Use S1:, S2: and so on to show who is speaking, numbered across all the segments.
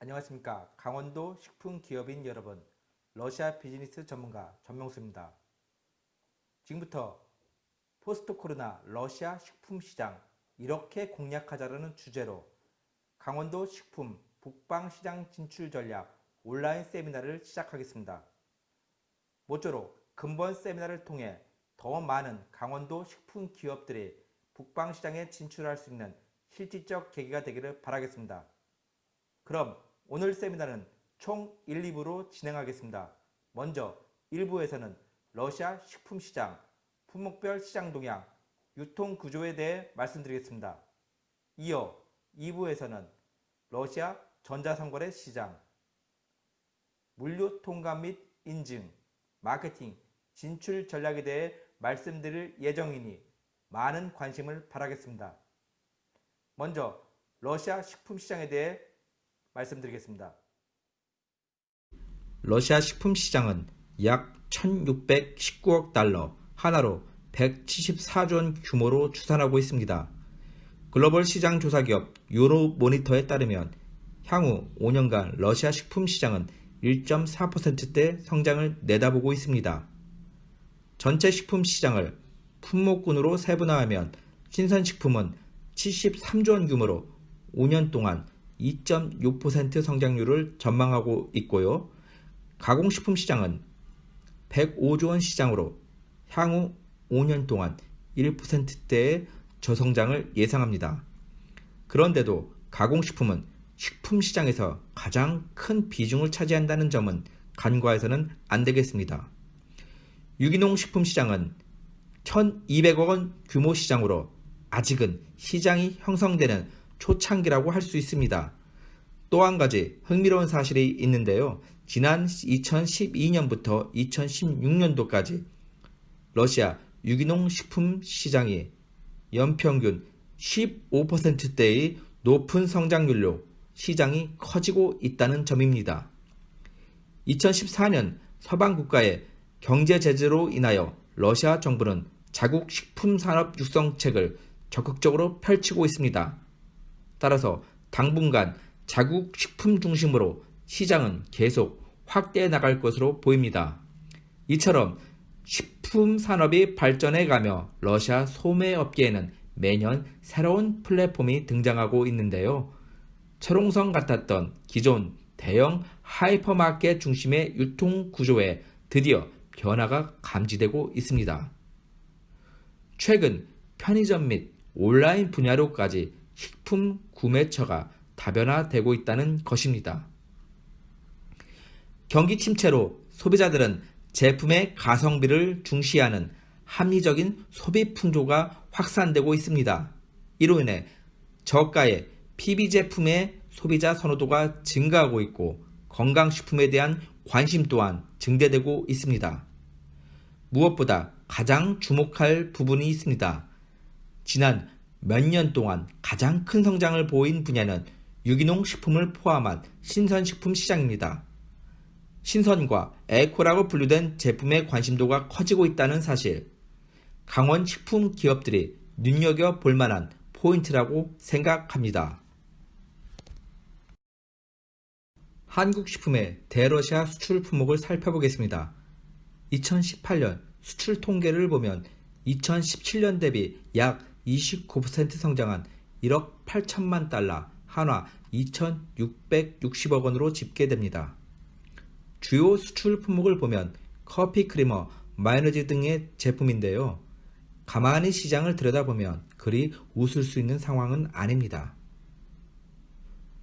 S1: 안녕하십니까. 강원도 식품기업인 여러분, 러시아 비즈니스 전문가 전명수입니다. 지금부터 포스트 코로나 러시아 식품시장 이렇게 공략하자라는 주제로 강원도 식품 북방시장 진출 전략 온라인 세미나를 시작하겠습니다. 모쪼록 근본 세미나를 통해 더 많은 강원도 식품 기업들이 북방시장에 진출할 수 있는 실질적 계기가 되기를 바라겠습니다. 그럼 오늘 세미나는 총 1, 2부로 진행하겠습니다. 먼저 1부에서는 러시아 식품시장, 품목별 시장 동향, 유통구조에 대해 말씀드리겠습니다. 이어 2부에서는 러시아 전자상거래 시장, 물류 통관 및 인증, 마케팅, 진출 전략에 대해 말씀드릴 예정이니 많은 관심을 바라겠습니다. 먼저 러시아 식품시장에 대해 말씀드리겠습니다. 러시아 식품시장은 약 1619억 달러, 하나로 174조 원 규모로 추산하고 있습니다. 글로벌 시장 조사기업 유로모니터에 따르면 향후 5년간 러시아 식품시장은 1.4%대 성장을 내다보고 있습니다. 전체 식품시장을 품목군으로 세분화하면 신선식품은 73조 원 규모로 5년 동안 2.6% 성장률을 전망하고 있고요. 가공식품 시장은 105조 원 시장으로 향후 5년 동안 1%대의 저성장을 예상합니다. 그런데도 가공식품은 식품 시장에서 가장 큰 비중을 차지한다는 점은 간과해서는 안 되겠습니다. 유기농 식품 시장은 1,200억 원 규모 시장으로 아직은 시장이 형성되는 초창기라고 할 수 있습니다. 또 한 가지 흥미로운 사실이 있는데요. 지난 2012년부터 2016년도까지 러시아 유기농 식품 시장이 연평균 15%대의 높은 성장률로 시장이 커지고 있다는 점입니다. 2014년 서방 국가의 경제 제재로 인하여 러시아 정부는 자국 식품 산업 육성책을 적극적으로 펼치고 있습니다. 따라서 당분간 자국 식품 중심으로 시장은 계속 확대해 나갈 것으로 보입니다. 이처럼 식품 산업이 발전해 가며 러시아 소매 업계에는 매년 새로운 플랫폼이 등장하고 있는데요. 철옹성 같았던 기존 대형 하이퍼마켓 중심의 유통 구조에 드디어 변화가 감지되고 있습니다. 최근 편의점 및 온라인 분야로까지 식품 구매처가 다변화되고 있다는 것입니다. 경기 침체로 소비자들은 제품의 가성비를 중시하는 합리적인 소비 풍조가 확산되고 있습니다. 이로 인해 저가의 PB 제품의 소비자 선호도가 증가하고 있고 건강식품에 대한 관심 또한 증대되고 있습니다. 무엇보다 가장 주목할 부분이 있습니다. 지난 몇 년 동안 가장 큰 성장을 보인 분야는 유기농 식품을 포함한 신선식품 시장입니다. 신선과 에코라고 분류된 제품의 관심도가 커지고 있다는 사실, 강원 식품 기업들이 눈여겨볼 만한 포인트라고 생각합니다. 한국 식품의 대러시아 수출 품목을 살펴보겠습니다. 2018년 수출 통계를 보면 2017년 대비 약 29% 성장한 1억 8천만 달러, 한화 2,660억 원으로 집계됩니다. 주요 수출 품목을 보면 커피 크리머, 마요네즈 등의 제품인데요. 가만히 시장을 들여다보면 그리 웃을 수 있는 상황은 아닙니다.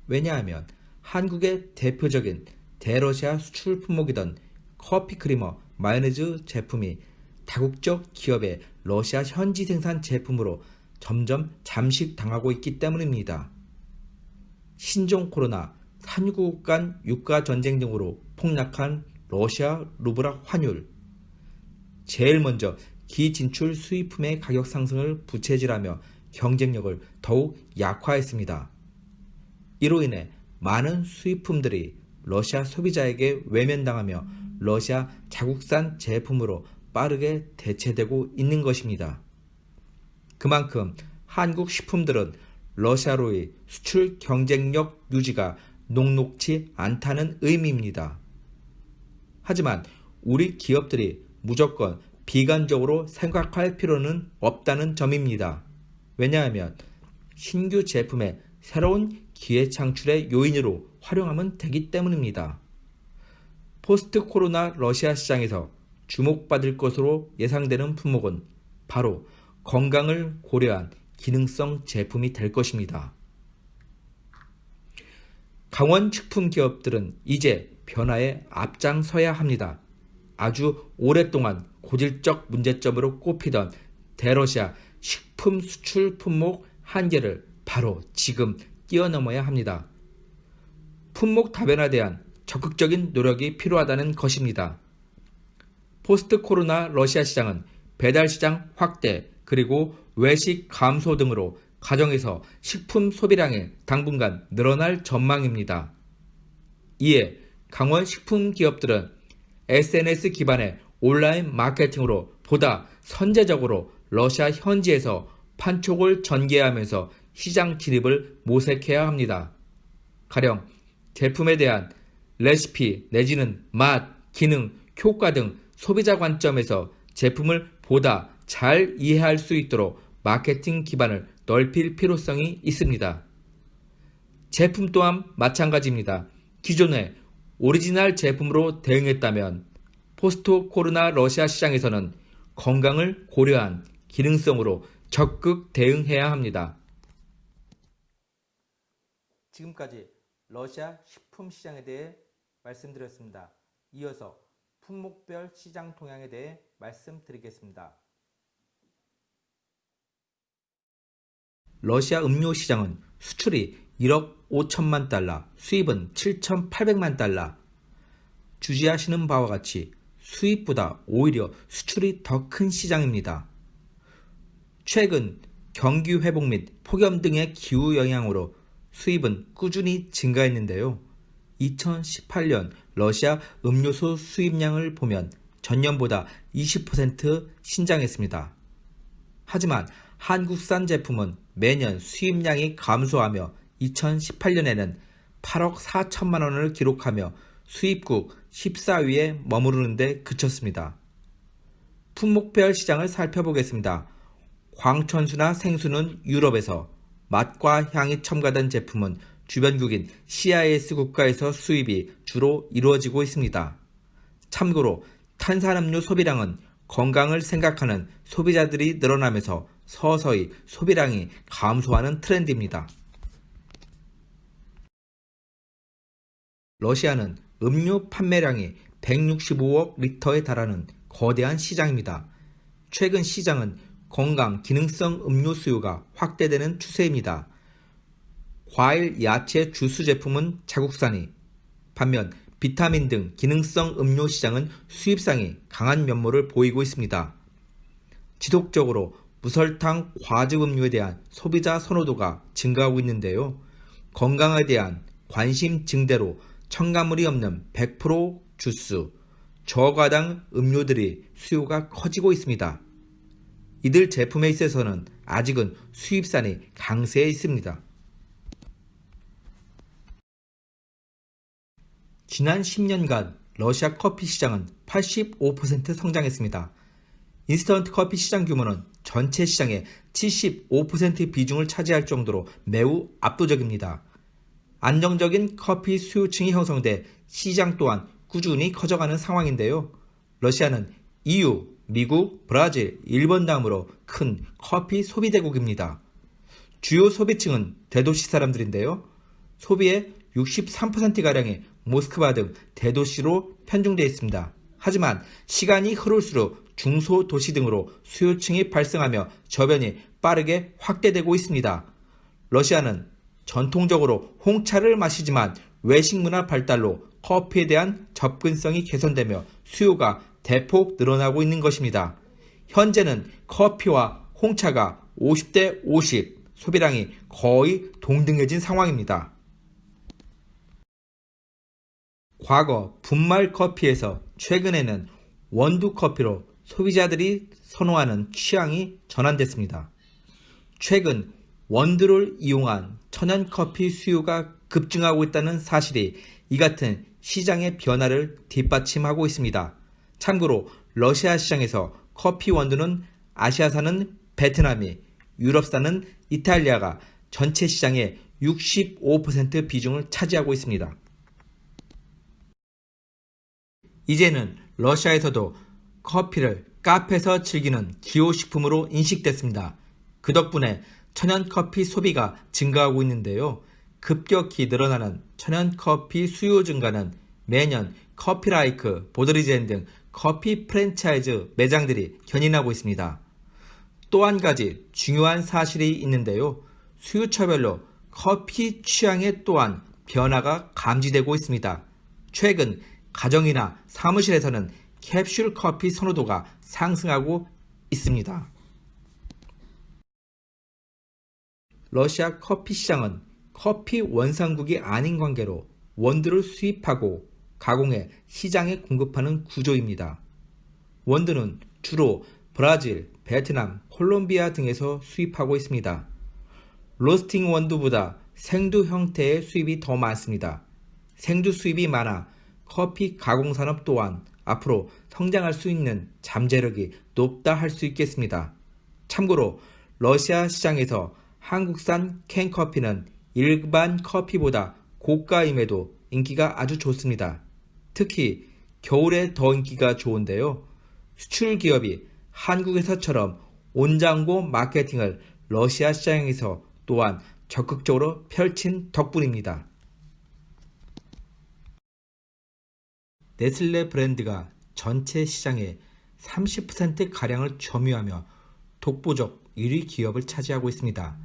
S1: 왜냐하면 한국의 대표적인 대러시아 수출 품목이던 커피 크리머, 마요네즈 제품이 다국적 기업의 러시아 현지 생산 제품으로 점점 잠식당하고 있기 때문입니다. 신종 코로나, 산유국 간 유가 전쟁 등으로 폭락한 러시아 루블화 환율, 제일 먼저 기진출 수입품의 가격 상승을 부채질하며 경쟁력을 더욱 약화했습니다. 이로 인해 많은 수입품들이 러시아 소비자에게 외면당하며 러시아 자국산 제품으로 빠르게 대체되고 있는 것입니다. 그만큼 한국 식품들은 러시아로의 수출 경쟁력 유지가 녹록지 않다는 의미입니다. 하지만 우리 기업들이 무조건 비관적으로 생각할 필요는 없다는 점입니다. 왜냐하면 신규 제품의 새로운 기회 창출의 요인으로 활용하면 되기 때문입니다. 포스트 코로나 러시아 시장에서 주목받을 것으로 예상되는 품목은 바로 건강을 고려한 기능성 제품이 될 것입니다. 강원 식품 기업들은 이제 변화에 앞장서야 합니다. 아주 오랫동안 고질적 문제점으로 꼽히던 대러시아 식품 수출 품목 한계를 바로 지금 뛰어넘어야 합니다. 품목 다변화에 대한 적극적인 노력이 필요하다는 것입니다. 포스트 코로나 러시아 시장은 배달 시장 확대 그리고 외식 감소 등으로 가정에서 식품 소비량이 당분간 늘어날 전망입니다. 이에 강원 식품 기업들은 SNS 기반의 온라인 마케팅으로 보다 선제적으로 러시아 현지에서 판촉을 전개하면서 시장 진입을 모색해야 합니다. 가령 제품에 대한 레시피 내지는 맛, 기능, 효과 등 소비자 관점에서 제품을 보다 잘 이해할 수 있도록 마케팅 기반을 넓힐 필요성이 있습니다. 제품 또한 마찬가지입니다. 기존의 오리지널 제품으로 대응했다면 포스트 코로나 러시아 시장에서는 건강을 고려한 기능성으로 적극 대응해야 합니다. 지금까지 러시아 식품 시장에 대해 말씀드렸습니다. 이어서 품목별 시장 동향에 대해 말씀드리겠습니다. 러시아 음료 시장은 수출이 1억 5천만 달러, 수입은 7,800만 달러. 주지하시는 바와 같이 수입보다 오히려 수출이 더 큰 시장입니다. 최근 경기 회복 및 폭염 등의 기후 영향으로 수입은 꾸준히 증가했는데요. 2018년 러시아 음료수 수입량을 보면 전년보다 20% 신장했습니다. 하지만 한국산 제품은 매년 수입량이 감소하며 2018년에는 8억 4천만 원을 기록하며 수입국 14위에 머무르는 데 그쳤습니다. 품목별 시장을 살펴보겠습니다. 광천수나 생수는 유럽에서, 맛과 향이 첨가된 제품은 주변국인 CIS 국가에서 수입이 주로 이루어지고 있습니다. 참고로 탄산음료 소비량은 건강을 생각하는 소비자들이 늘어나면서 서서히 소비량이 감소하는 트렌드입니다. 러시아는 음료 판매량이 165억 리터에 달하는 거대한 시장입니다. 최근 시장은 건강, 기능성 음료 수요가 확대되는 추세입니다. 과일, 야채, 주스 제품은 자국산이, 반면 비타민 등 기능성 음료 시장은 수입상이 강한 면모를 보이고 있습니다. 지속적으로 무설탕 과즙 음료에 대한 소비자 선호도가 증가하고 있는데요. 건강에 대한 관심 증대로 첨가물이 없는 100% 주스, 저과당 음료들이 수요가 커지고 있습니다. 이들 제품에 있어서는 아직은 수입산이 강세에 있습니다. 지난 10년간 러시아 커피 시장은 85% 성장했습니다. 인스턴트 커피 시장 규모는 전체 시장의 75% 비중을 차지할 정도로 매우 압도적입니다. 안정적인 커피 수요층이 형성돼 시장 또한 꾸준히 커져가는 상황인데요. 러시아는 EU, 미국, 브라질, 일본 다음으로 큰 커피 소비 대국입니다. 주요 소비층은 대도시 사람들인데요. 소비의 63%가량이 모스크바 등 대도시로 편중되어 있습니다. 하지만 시간이 흐를수록 중소도시 등으로 수요층이 발생하며 저변이 빠르게 확대되고 있습니다. 러시아는 전통적으로 홍차를 마시지만 외식 문화 발달로 커피에 대한 접근성이 개선되며 수요가 대폭 늘어나고 있는 것입니다. 현재는 커피와 홍차가 50대 50, 소비량이 거의 동등해진 상황입니다. 과거 분말 커피에서 최근에는 원두 커피로 소비자들이 선호하는 취향이 전환됐습니다. 최근 원두를 이용한 천연커피 수요가 급증하고 있다는 사실이 이 같은 시장의 변화를 뒷받침하고 있습니다. 참고로 러시아 시장에서 커피 원두는 아시아산은 베트남이, 유럽산은 이탈리아가 전체 시장의 65% 비중을 차지하고 있습니다. 이제는 러시아에서도 커피를 카페에서 즐기는 기호식품으로 인식됐습니다. 그 덕분에 천연커피 소비가 증가하고 있는데요. 급격히 늘어나는 천연커피 수요 증가는 매년 커피라이크, 보드리젠 등 커피 프랜차이즈 매장들이 견인하고 있습니다. 또 한 가지 중요한 사실이 있는데요. 수요처별로 커피 취향에 또한 변화가 감지되고 있습니다. 최근 가정이나 사무실에서는 캡슐 커피 선호도가 상승하고 있습니다. 러시아 커피 시장은 커피 원산국이 아닌 관계로 원두를 수입하고 가공해 시장에 공급하는 구조입니다. 원두는 주로 브라질, 베트남, 콜롬비아 등에서 수입하고 있습니다. 로스팅 원두보다 생두 형태의 수입이 더 많습니다. 생두 수입이 많아 커피 가공산업 또한 앞으로 성장할 수 있는 잠재력이 높다 할 수 있겠습니다. 참고로 러시아 시장에서 한국산 캔커피는 일반 커피보다 고가임에도 인기가 아주 좋습니다. 특히 겨울에 더 인기가 좋은데요. 수출 기업이 한국에서처럼 온장고 마케팅을 러시아 시장에서 또한 적극적으로 펼친 덕분입니다. 네슬레 브랜드가 전체 시장의 30%가량을 점유하며 독보적 1위 기업을 차지하고 있습니다.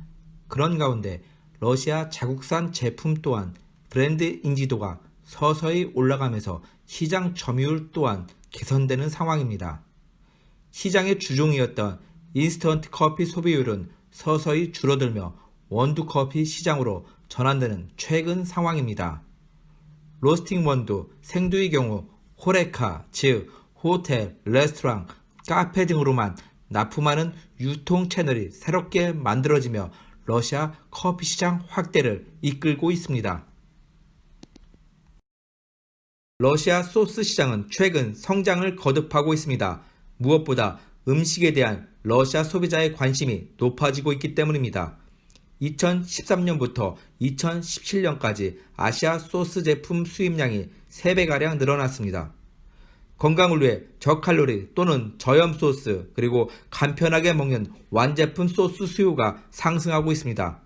S1: 그런 가운데 러시아 자국산 제품 또한 브랜드 인지도가 서서히 올라가면서 시장 점유율 또한 개선되는 상황입니다. 시장의 주종이었던 인스턴트 커피 소비율은 서서히 줄어들며 원두 커피 시장으로 전환되는 최근 상황입니다. 로스팅 원두, 생두의 경우 호레카, 즉 호텔, 레스토랑, 카페 등으로만 납품하는 유통 채널이 새롭게 만들어지며 러시아 커피 시장 확대를 이끌고 있습니다. 러시아 소스 시장은 최근 성장을 거듭하고 있습니다. 무엇보다 음식에 대한 러시아 소비자의 관심이 높아지고 있기 때문입니다. 2013년부터 2017년까지 아시아 소스 제품 수입량이 3배가량 늘어났습니다. 건강을 위해 저칼로리 또는 저염 소스 그리고 간편하게 먹는 완제품 소스 수요가 상승하고 있습니다.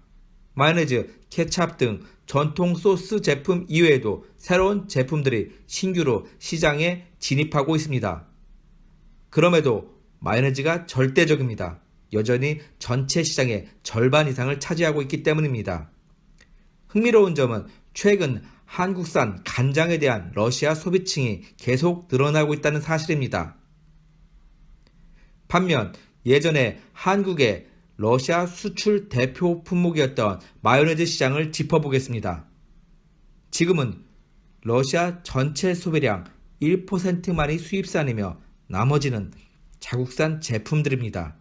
S1: 마요네즈, 케찹 등 전통 소스 제품 이외에도 새로운 제품들이 신규로 시장에 진입하고 있습니다. 그럼에도 마요네즈가 절대적입니다. 여전히 전체 시장의 절반 이상을 차지하고 있기 때문입니다. 흥미로운 점은 최근 한국산 간장에 대한 러시아 소비층이 계속 늘어나고 있다는 사실입니다. 반면 예전에 한국의 러시아 수출 대표 품목이었던 마요네즈 시장을 짚어보겠습니다. 지금은 러시아 전체 소비량 1%만이 수입산이며 나머지는 자국산 제품들입니다.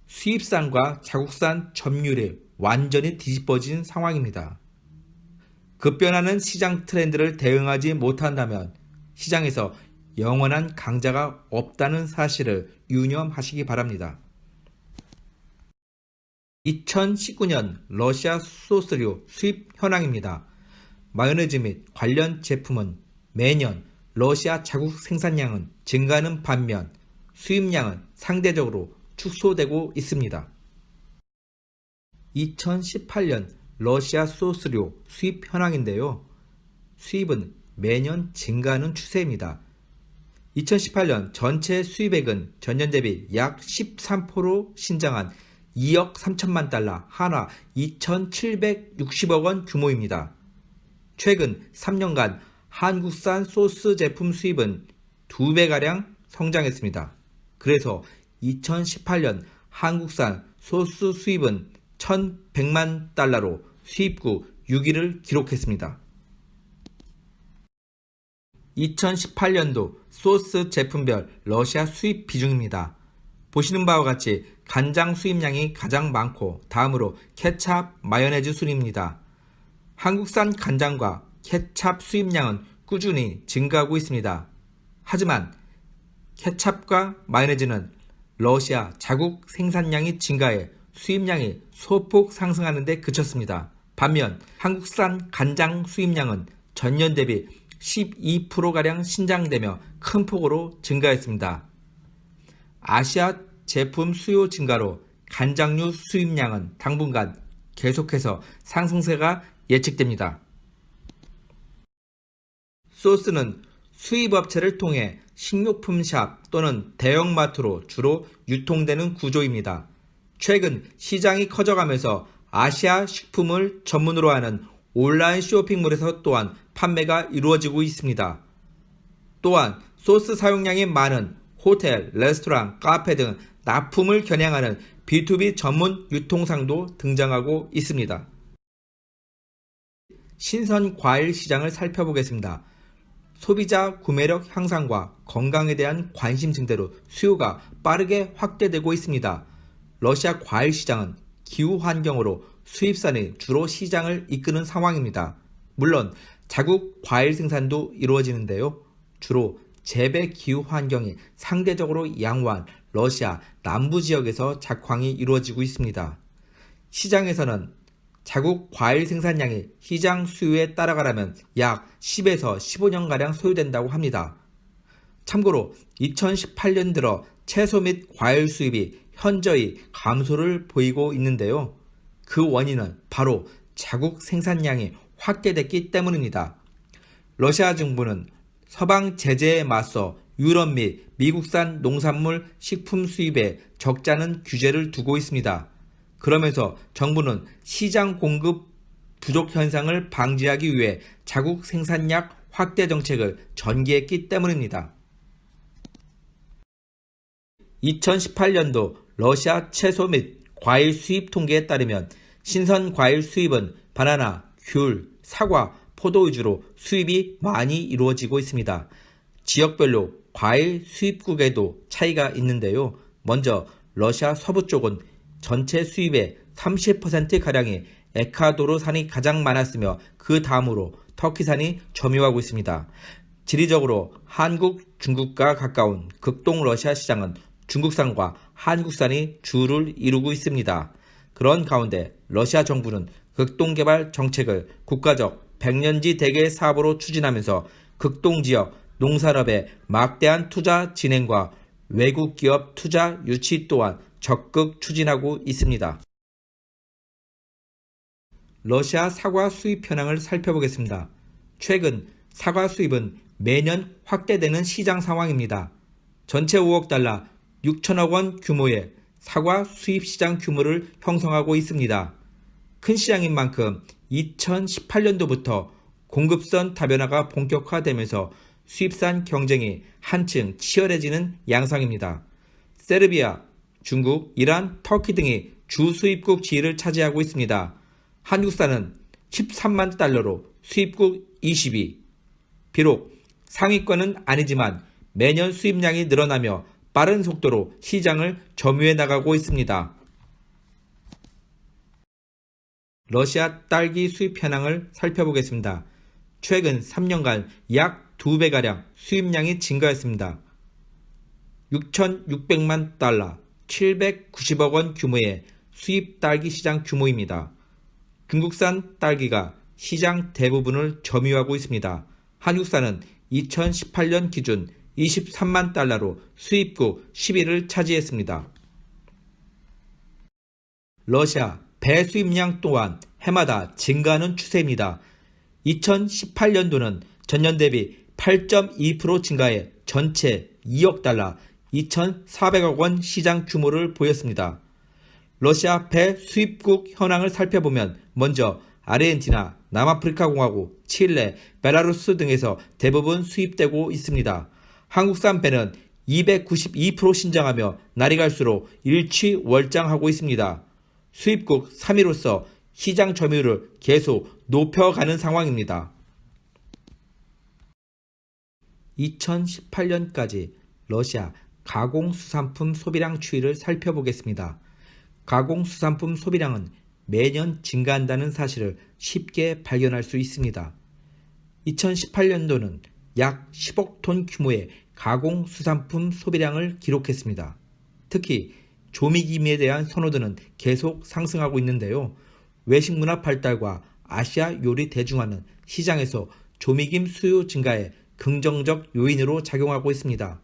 S1: 수입산과 자국산 점유율이 완전히 뒤집어진 상황입니다. 급변하는 시장 트렌드를 대응하지 못한다면 시장에서 영원한 강자가 없다는 사실을 유념하시기 바랍니다. 2019년 러시아 소스류 수입 현황입니다. 마요네즈 및 관련 제품은 매년 러시아 자국 생산량은 증가하는 반면 수입량은 상대적으로 축소되고 있습니다. 2018년 러시아 소스류 수입 현황인데요. 수입은 매년 증가하는 추세입니다. 2018년 전체 수입액은 전년 대비 약 13% 신장한 2억 3천만 달러, 한화 2,760억 원 규모입니다. 최근 3년간 한국산 소스 제품 수입은 2배가량 성장했습니다. 그래서 2018년 한국산 소스 수입은 1,100만 달러로 수입국 6위를 기록했습니다. 2018년도 소스 제품별 러시아 수입 비중입니다. 보시는 바와 같이 간장 수입량이 가장 많고 다음으로 케찹, 마요네즈 순입니다. 한국산 간장과 케찹 수입량은 꾸준히 증가하고 있습니다. 하지만 케찹과 마요네즈는 러시아 자국 생산량이 증가해 수입량이 소폭 상승하는 데 그쳤습니다. 반면 한국산 간장 수입량은 전년 대비 12%가량 신장되며 큰 폭으로 증가했습니다. 아시아 제품 수요 증가로 간장류 수입량은 당분간 계속해서 상승세가 예측됩니다. 소스는 수입업체를 통해 식료품샵 또는 대형마트로 주로 유통되는 구조입니다. 최근 시장이 커져가면서 아시아 식품을 전문으로 하는 온라인 쇼핑몰에서 또한 판매가 이루어지고 있습니다. 또한 소스 사용량이 많은 호텔, 레스토랑, 카페 등 납품을 겨냥하는 B2B 전문 유통상도 등장하고 있습니다. 신선 과일 시장을 살펴보겠습니다. 소비자 구매력 향상과 건강에 대한 관심 증대로 수요가 빠르게 확대되고 있습니다. 러시아 과일 시장은 기후 환경으로 수입산이 주로 시장을 이끄는 상황입니다. 물론 자국 과일 생산도 이루어지는데요. 주로 재배 기후 환경이 상대적으로 양호한 러시아 남부 지역에서 작황이 이루어지고 있습니다. 시장에서는 자국 과일 생산량이 시장 수요에 따라가려면 약 10에서 15년가량 소요된다고 합니다. 참고로 2018년 들어 채소 및 과일 수입이 현저히 감소를 보이고 있는데요. 그 원인은 바로 자국 생산량이 확대됐기 때문입니다. 러시아 정부는 서방 제재에 맞서 유럽 및 미국산 농산물 식품 수입에 적자는 규제를 두고 있습니다. 그러면서 정부는 시장 공급 부족 현상을 방지하기 위해 자국 생산량 확대 정책을 전개했기 때문입니다. 2018년도 러시아 채소 및 과일 수입 통계에 따르면 신선 과일 수입은 바나나, 귤, 사과, 포도 위주로 수입이 많이 이루어지고 있습니다. 지역별로 과일 수입국에도 차이가 있는데요. 먼저 러시아 서부 쪽은 전체 수입의 30%가량이 에콰도르산이 가장 많았으며 그 다음으로 터키산이 점유하고 있습니다. 지리적으로 한국, 중국과 가까운 극동 러시아 시장은 중국산과 한국산이 주를 이루고 있습니다. 그런 가운데 러시아 정부는 극동개발 정책을 국가적 백년지 대계 사업으로 추진하면서 극동지역 농산업의 막대한 투자 진행과 외국 기업 투자 유치 또한 적극 추진하고 있습니다. 러시아 사과 수입 현황을 살펴보겠습니다. 최근 사과 수입은 매년 확대되는 시장 상황입니다. 전체 5억 달러, 6천억 원 규모의 사과 수입 시장 규모를 형성하고 있습니다. 큰 시장인 만큼 2018년도부터 공급선 다변화가 본격화되면서 수입산 경쟁이 한층 치열해지는 양상입니다. 세르비아, 중국, 이란, 터키 등이 주 수입국 지위를 차지하고 있습니다. 한국산은 13만 달러로 수입국 20위. 비록 상위권은 아니지만 매년 수입량이 늘어나며 빠른 속도로 시장을 점유해 나가고 있습니다. 러시아 딸기 수입 현황을 살펴보겠습니다. 최근 3년간 약 2배가량 수입량이 증가했습니다. 6,600만 달러, 790억 원 규모의 수입 딸기 시장 규모입니다. 중국산 딸기가 시장 대부분을 점유하고 있습니다. 한국산은 2018년 기준 23만 달러로 수입국 10위를 차지했습니다. 러시아 배 수입량 또한 해마다 증가하는 추세입니다. 2018년도는 전년 대비 8.2% 증가해 전체 2억 달러, 2,400억 원 시장 규모를 보였습니다. 러시아 배 수입국 현황을 살펴보면 먼저 아르헨티나, 남아프리카 공화국, 칠레, 벨라루스 등에서 대부분 수입되고 있습니다. 한국산 배는 292% 신장하며 날이 갈수록 일취월장하고 있습니다. 수입국 3위로서 시장 점유율을 계속 높여가는 상황입니다. 2018년까지 러시아 가공수산품 소비량 추이를 살펴보겠습니다. 가공수산품 소비량은 매년 증가한다는 사실을 쉽게 발견할 수 있습니다. 2018년도는 약 10억 톤 규모의 가공수산품 소비량을 기록했습니다. 특히 조미김에 대한 선호도는 계속 상승하고 있는데요. 외식문화 발달과 아시아 요리 대중화는 시장에서 조미김 수요 증가에 긍정적 요인으로 작용하고 있습니다.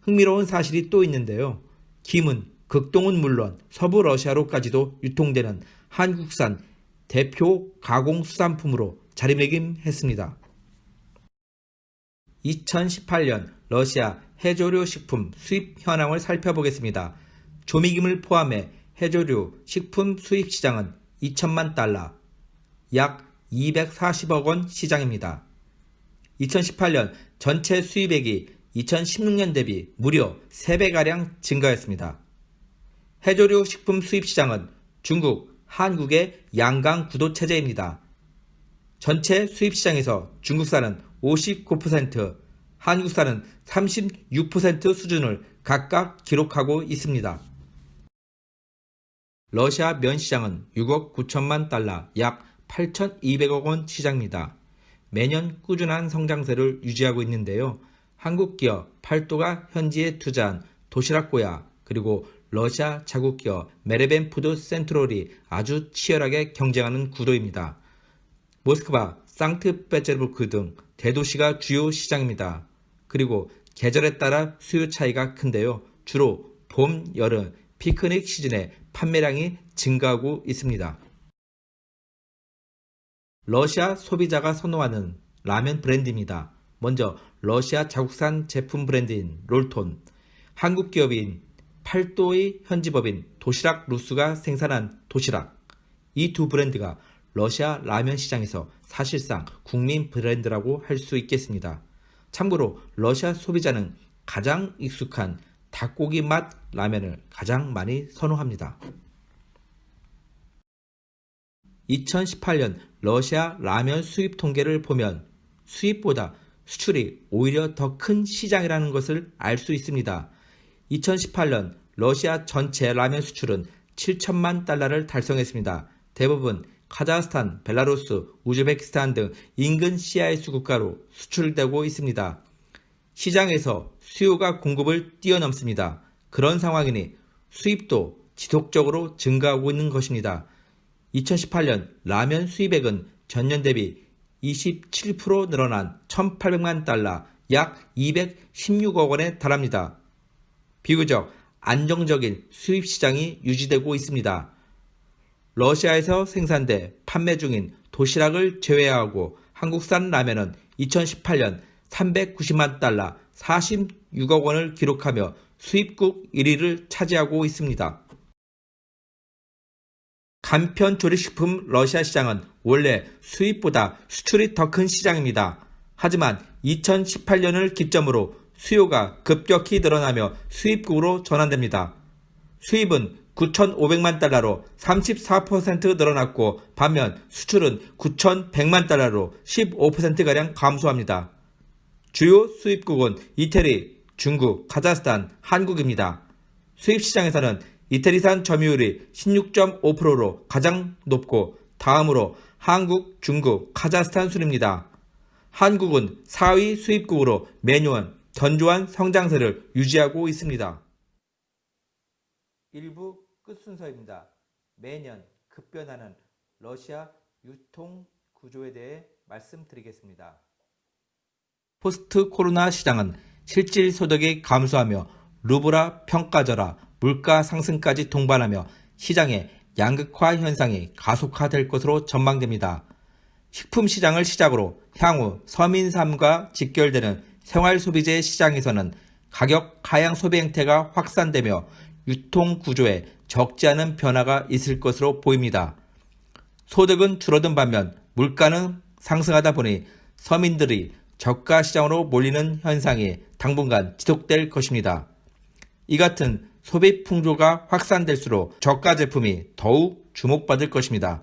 S1: 흥미로운 사실이 또 있는데요. 김은 극동은 물론 서부 러시아로까지도 유통되는 한국산 대표 가공수산품으로 자리매김했습니다. 2018년 러시아 해조류 식품 수입 현황을 살펴보겠습니다. 조미김을 포함해 해조류 식품 수입 시장은 2천만 달러, 약 240억 원 시장입니다. 2018년 전체 수입액이 2016년 대비 무려 3배가량 증가했습니다. 해조류 식품 수입 시장은 중국, 한국의 양강 구도 체제입니다. 전체 수입 시장에서 중국산은 59%, 한국산은 36% 수준을 각각 기록하고 있습니다. 러시아 면 시장은 6억 9천만 달러, 약 8,200억 원 시장입니다. 매년 꾸준한 성장세를 유지하고 있는데요. 한국 기업 팔도가 현지에 투자한 도시락고야 그리고 러시아 자국 기업 메레벤 푸드 센트럴이 아주 치열하게 경쟁하는 구도입니다. 모스크바, 상트페테르부르크 등 대도시가 주요 시장입니다. 그리고 계절에 따라 수요 차이가 큰데요. 주로 봄, 여름, 피크닉 시즌에 판매량이 증가하고 있습니다. 러시아 소비자가 선호하는 라면 브랜드입니다. 먼저 러시아 자국산 제품 브랜드인 롤톤, 한국 기업인 팔도의 현지법인 도시락 루스가 생산한 도시락, 이 두 브랜드가 러시아 라면 시장에서 사실상 국민 브랜드라고 할 수 있겠습니다. 참고로 러시아 소비자는 가장 익숙한 닭고기 맛 라면을 가장 많이 선호합니다. 2018년 러시아 라면 수입 통계를 보면 수입보다 수출이 오히려 더 큰 시장이라는 것을 알 수 있습니다. 2018년 러시아 전체 라면 수출은 7천만 달러를 달성했습니다. 대부분 카자흐스탄, 벨라루스, 우즈베키스탄 등 인근 CIS 국가로 수출되고 있습니다. 시장에서 수요가 공급을 뛰어넘습니다. 그런 상황이니 수입도 지속적으로 증가하고 있는 것입니다. 2018년 라면 수입액은 전년 대비 27% 늘어난 1,800만 달러, 약 216억 원에 달합니다. 비교적 안정적인 수입 시장이 유지되고 있습니다. 러시아에서 생산돼 판매 중인 도시락을 제외하고 한국산 라면은 2018년 390만 달러, 46억 원을 기록하며 수입국 1위를 차지하고 있습니다. 간편 조리식품 러시아 시장은 원래 수입보다 수출이 더 큰 시장입니다. 하지만 2018년을 기점으로 수요가 급격히 늘어나며 수입국으로 전환됩니다. 수입은 9,500만 달러로 34% 늘어났고 반면 수출은 9,100만 달러로 15%가량 감소합니다. 주요 수입국은 이태리, 중국, 카자흐스탄, 한국입니다. 수입 시장에서는 이태리산 점유율이 16.5%로 가장 높고 다음으로 한국, 중국, 카자흐스탄 순입니다. 한국은 4위 수입국으로 매년 견조한 성장세를 유지하고 있습니다. 1부 끝 순서입니다. 매년 급변하는 러시아 유통 구조에 대해 말씀드리겠습니다. 포스트 코로나 시장은 실질 소득이 감소하며 루블화 평가절하, 물가 상승까지 동반하며 시장의 양극화 현상이 가속화될 것으로 전망됩니다. 식품 시장을 시작으로 향후 서민 삶과 직결되는 생활소비재 시장에서는 가격 하향 소비 행태가 확산되며 유통 구조에 적지 않은 변화가 있을 것으로 보입니다. 소득은 줄어든 반면 물가는 상승하다 보니 서민들이 저가 시장으로 몰리는 현상이 당분간 지속될 것입니다. 이 같은 소비 풍조가 확산될수록 저가 제품이 더욱 주목받을 것입니다.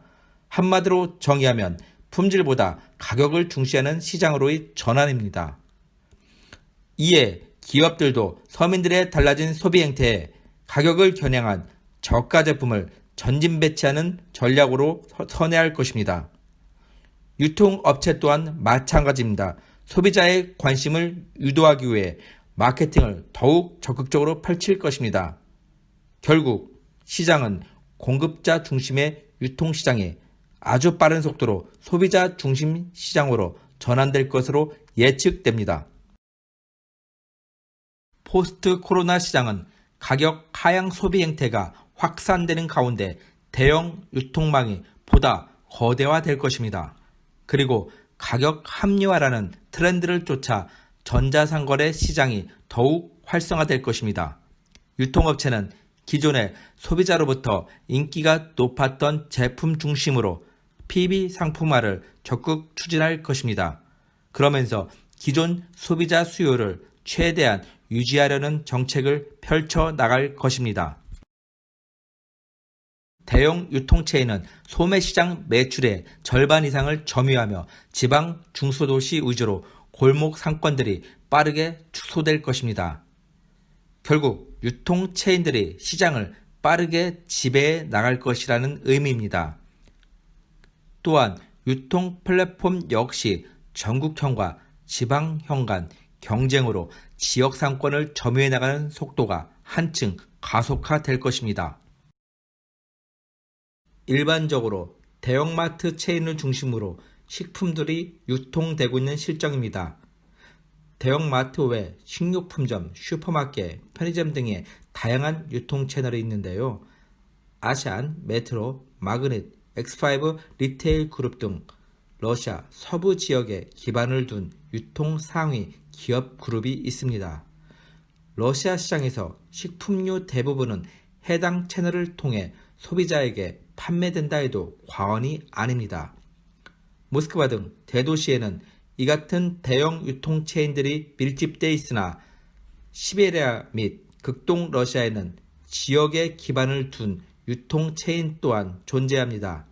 S1: 한마디로 정의하면 품질보다 가격을 중시하는 시장으로의 전환입니다. 이에 기업들도 서민들의 달라진 소비 행태에 가격을 겨냥한 저가 제품을 전진 배치하는 전략으로 선회할 것입니다. 유통업체 또한 마찬가지입니다. 소비자의 관심을 유도하기 위해 마케팅을 더욱 적극적으로 펼칠 것입니다. 결국 시장은 공급자 중심의 유통시장이 아주 빠른 속도로 소비자 중심 시장으로 전환될 것으로 예측됩니다. 포스트 코로나 시장은 가격 하향 소비 행태가 확산되는 가운데 대형 유통망이 보다 거대화될 것입니다. 그리고 가격 합리화라는 트렌드를 쫓아 전자상거래 시장이 더욱 활성화될 것입니다. 유통업체는 기존의 소비자로부터 인기가 높았던 제품 중심으로 PB 상품화를 적극 추진할 것입니다. 그러면서 기존 소비자 수요를 최대한 유지하려는 정책을 펼쳐 나갈 것입니다. 대형 유통체인은 소매시장 매출의 절반 이상을 점유하며 지방 중소도시 위주로 골목 상권들이 빠르게 축소될 것입니다. 결국 유통체인들이 시장을 빠르게 지배해 나갈 것이라는 의미입니다. 또한 유통 플랫폼 역시 전국형과 지방형 간 경쟁으로 지역 상권을 점유해 나가는 속도가 한층 가속화될 것입니다. 일반적으로 대형마트 체인을 중심으로 식품들이 유통되고 있는 실정입니다. 대형마트 외 식료품점, 슈퍼마켓, 편의점 등의 다양한 유통 채널이 있는데요. 아시안, 메트로, 마그닛, X5 리테일 그룹 등 러시아 서부 지역에 기반을 둔 유통 상위 기업 그룹이 있습니다. 러시아 시장에서 식품류 대부분은 해당 채널을 통해 소비자에게 판매된다 해도 과언이 아닙니다. 모스크바 등 대도시에는 이 같은 대형 유통 체인들이 밀집되어 있으나 시베리아 및 극동 러시아에는 지역에 기반을 둔 유통 체인 또한 존재합니다.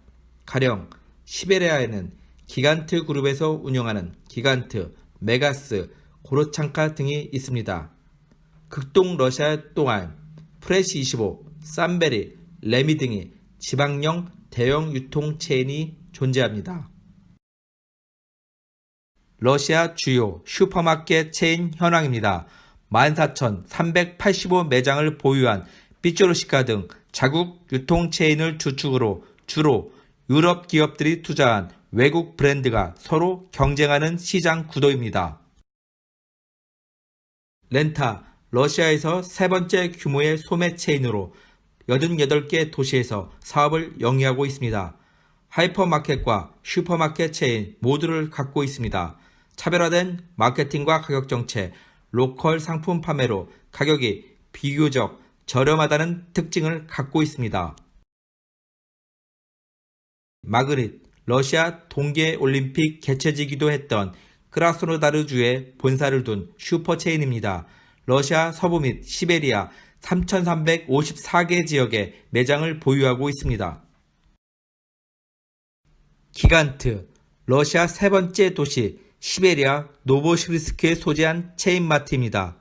S1: 가령 시베리아에는 기간트 그룹에서 운영하는 기간트, 메가스, 고로창카 등이 있습니다. 극동 러시아 또한 프레시25, 쌈베리, 레미 등이 지방형 대형 유통 체인이 존재합니다. 러시아 주요 슈퍼마켓 체인 현황입니다. 14,385매장을 보유한 삐쪼르시카 등 자국 유통 체인을 주축으로 주로 유럽 기업들이 투자한 외국 브랜드가 서로 경쟁하는 시장 구도입니다. 렌타, 러시아에서 세 번째 규모의 소매 체인으로 88개 도시에서 사업을 영위하고 있습니다. 하이퍼마켓과 슈퍼마켓 체인 모두를 갖고 있습니다. 차별화된 마케팅과 가격 정책, 로컬 상품 판매로 가격이 비교적 저렴하다는 특징을 갖고 있습니다. 마그닛, 러시아 동계올림픽 개최지기도 했던 크라스노다르주에 본사를 둔 슈퍼체인입니다. 러시아 서부 및 시베리아 3,354개 지역에 매장을 보유하고 있습니다. 기간트, 러시아 세 번째 도시 시베리아 노보시비스크에 소재한 체인마트입니다.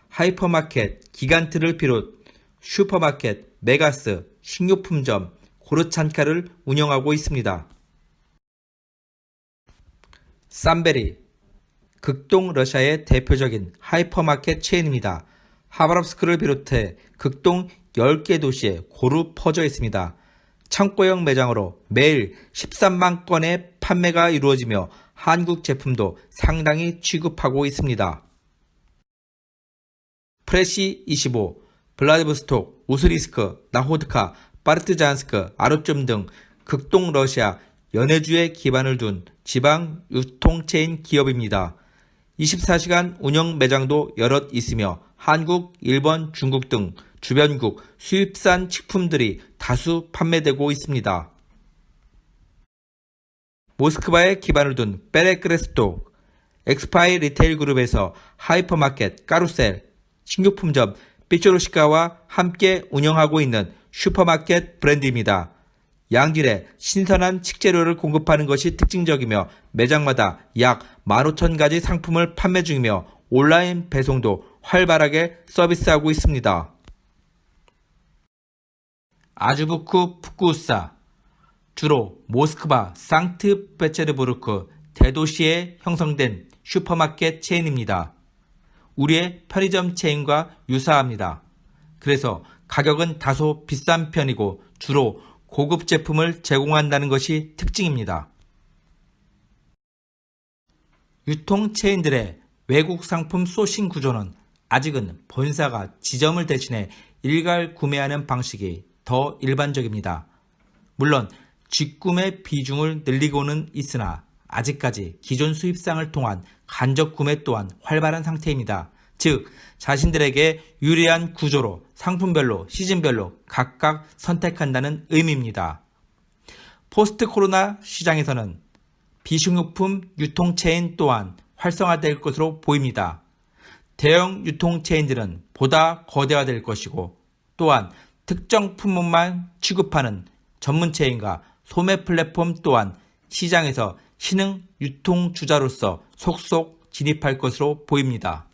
S1: 하이퍼마켓, 기간트를 비롯 슈퍼마켓, 메가스, 식료품점, 고르찬카를 운영하고 있습니다. 쌈베리, 극동 러시아의 대표적인 하이퍼마켓 체인입니다. 하바롭스크를 비롯해 극동 10개 도시에 고루 퍼져 있습니다. 창고형 매장으로 매일 13만 건의 판매가 이루어지며 한국 제품도 상당히 취급하고 있습니다. 프레시25, 블라디보스톡, 우스리스크, 나호드카, 파르트잔스크, 아르점 등 극동 러시아 연해주에 기반을 둔 지방 유통체인 기업입니다. 24시간 운영 매장도 여럿 있으며 한국, 일본, 중국 등 주변국 수입산 식품들이 다수 판매되고 있습니다. 모스크바에 기반을 둔 베레크레스톡, 엑스파이 리테일 그룹에서 하이퍼마켓, 까루셀, 식료품점 삐쪼르시카와 함께 운영하고 있는 슈퍼마켓 브랜드입니다. 양질의 신선한 식재료를 공급하는 것이 특징적이며 매장마다 약 15,000가지 상품을 판매 중이며 온라인 배송도 활발하게 서비스하고 있습니다. 아즈부크 푸쿠오사, 주로 모스크바 상트페테르부르크 대도시에 형성된 슈퍼마켓 체인입니다. 우리의 편의점 체인과 유사합니다. 그래서 가격은 다소 비싼 편이고 주로 고급 제품을 제공한다는 것이 특징입니다. 유통 체인들의 외국 상품 소싱 구조는 아직은 본사가 지점을 대신해 일괄 구매하는 방식이 더 일반적입니다. 물론 직구매 비중을 늘리고는 있으나 아직까지 기존 수입상을 통한 간접 구매 또한 활발한 상태입니다. 즉, 자신들에게 유리한 구조로 상품별로 시즌별로 각각 선택한다는 의미입니다. 포스트 코로나 시장에서는 비식료품 유통 체인 또한 활성화될 것으로 보입니다. 대형 유통 체인들은 보다 거대화될 것이고 또한 특정 품목만 취급하는 전문 체인과 소매 플랫폼 또한 시장에서 신흥 유통주자로서 속속 진입할 것으로 보입니다.